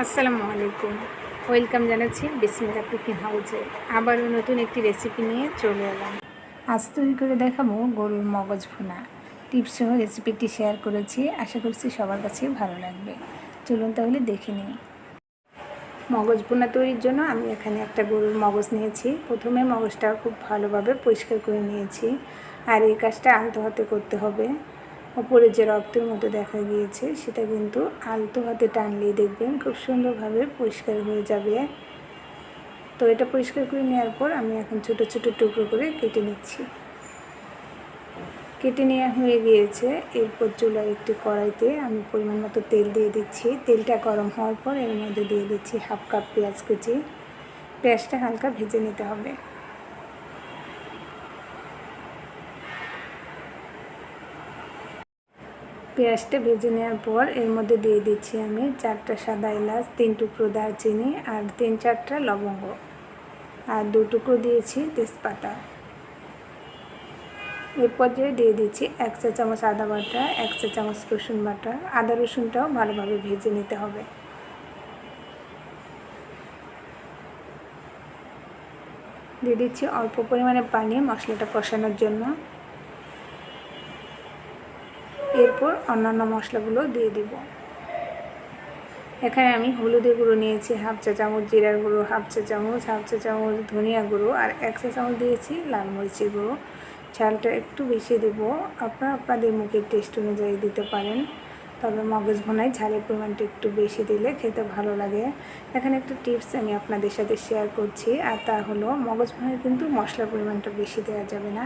আসসালামু আলাইকুম। ওয়েলকাম জানাচ্ছি বিসমিল্লাহ কুকিং হাউসে। আবারও নতুন একটি রেসিপি নিয়ে চলে এলাম। আজ তৈরি করে দেখাবো গরুর মগজ ভুনা। টিপস সহ রেসিপিটি শেয়ার করেছি, আশা করছি সবার কাছে ভালো লাগবে। চলুন তাহলে দেখে নিই। মগজ ভুনা তৈরির জন্য আমি এখানে একটা গরুর মগজ নিয়েছি। প্রথমে মগজটা খুব ভালোভাবে পরিষ্কার করে নিয়েছি, আর এই কাজটা আলতো হাতে করতে হবে। ওপরে যে রক্তের মতো দেখা গিয়েছে সেটা কিন্তু আলতো হাতে টানলেই দেখবেন খুব সুন্দরভাবে পরিষ্কার হয়ে যাবে। তো এটা পরিষ্কার করে নেওয়ার পর আমি এখন ছোট ছোট টুকরো করে কেটে নিচ্ছি। কেটে নেওয়া হয়ে গিয়েছে। এরপর চুলার একটি কড়াইতে আমি পরিমাণ মতো তেল দিয়ে দিচ্ছি। তেলটা গরম হওয়ার পর এর মধ্যে দিয়ে দিচ্ছি হাফ কাপ পেঁয়াজ কুচি। পেঁয়াজটা হালকা ভেজে নিতে হবে। পেঁয়াজটা ভেজে নেওয়ার পর এর মধ্যে দিয়ে দিচ্ছি আমি 4টা সাদা এলাচ, 3 টুকরো দারচিনি আর 3-4টা লবঙ্গ, আর 2 টুকরো দিয়েছি তেজপাতা। এর পর্যায়ে দিয়ে দিচ্ছি 1 চা চামচ আদা বাটা, 1 চা চামচ রসুন বাটা। আদা রসুনটাও ভালোভাবে ভেজে নিতে হবে। দিয়ে দিচ্ছি অল্প পরিমাণে পানি মশলাটা কষানোর জন্য। এরপর অন্যান্য মশলাগুলো দিয়ে দিব। এখানে আমি হলুদের গুঁড়ো নিয়েছি হাফ চা চামচ, জিরার গুঁড়ো হাফ চা চামচ ধনিয়া গুঁড়ো আর 1 চা চামচ দিয়েছি লাল মরিচের গুঁড়ো। ঝালটা একটু বেশি দেবো, আপনাদের মুখের টেস্ট অনুযায়ী দিতে পারেন। তবে মগজ ভুনায় ঝালের পরিমাণটা একটু বেশি দিলে খেতে ভালো লাগে। এখানে একটা টিপস আমি আপনাদের সাথে শেয়ার করছি, আর তা হলো মগজ ভুনায় কিন্তু মশলার পরিমাণটা বেশি দেওয়া যাবে না।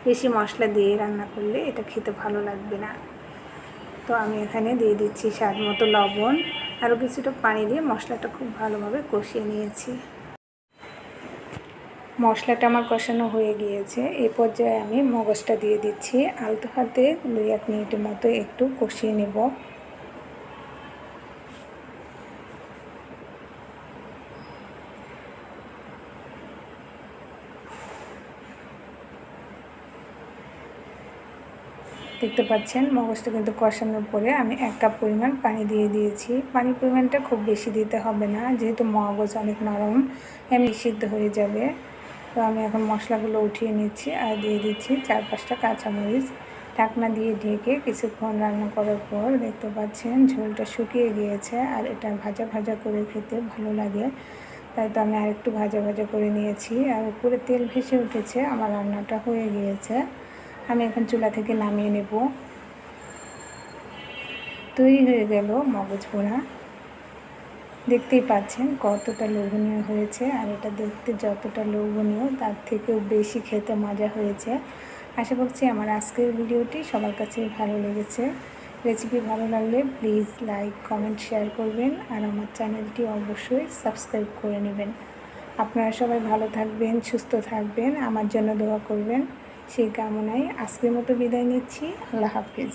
বেশি মশলা দিয়ে রান্না করলে এটা খেতে ভালো লাগবে না। তো আমি এখানে দিয়ে দিচ্ছি স্বাদ মতো লবণ, আরও কিছুটা পানি দিয়ে মশলাটা খুব ভালোভাবে কষিয়ে নিয়েছি। মশলাটা আমার কষানো হয়ে গিয়েছে। এই পর্যায়ে আমি মগজটা দিয়ে দিচ্ছি। আলতো হাতে 2-1 মিনিটের মতো একটু কষিয়ে নেব। দেখতে পাচ্ছেন মগজটা কিন্তু কষানোর পরে আমি 1 কাপ পরিমাণ পানি দিয়ে দিয়েছি। পানির পরিমাণটা খুব বেশি দিতে হবে না, যেহেতু মগজ অনেক নরম, এমনি সিদ্ধ হয়ে যাবে। তো আমি এখন মশলাগুলো উঠিয়ে নিচ্ছি আর দিয়ে দিচ্ছি 4-5টা কাঁচামরিচ। ঢাকনা দিয়ে ঢেকে কিছুক্ষণ রান্না করার পর দেখতে পাচ্ছেন ঝোলটা শুকিয়ে গিয়েছে, আর এটা ভাজা ভাজা করে খেতে ভালো লাগে। তাই তো আমি আরেকটু ভাজা ভাজা করে নিয়েছি, আর উপরে তেল ভেসে উঠেছে। আমার রান্নাটা হয়ে গিয়েছে। আমি এখন চুলা থেকে নামিয়ে নেব। তৈরি হয়ে গেল মগজ ভুনা। দেখতেই পাচ্ছেন কতটা লোভনীয় হয়েছে, আর এটা দেখতে যতটা লোভনীয় তার থেকেও বেশি খেতে মজা হয়েছে। আশা করছি আমার আজকের ভিডিওটি সবার কাছে ভালো লেগেছে। রেসিপি ভালো লাগলে প্লিজ লাইক, কমেন্ট, শেয়ার করবেন, আর আমার চ্যানেলটি অবশ্যই সাবস্ক্রাইব করে নেবেন। আপনারা সবাই ভালো থাকবেন, সুস্থ থাকবেন, আমার জন্য দোয়া করবেন। সেই কামনায় আজকের মতো বিদায় নিচ্ছি। আল্লাহ হাফিজ।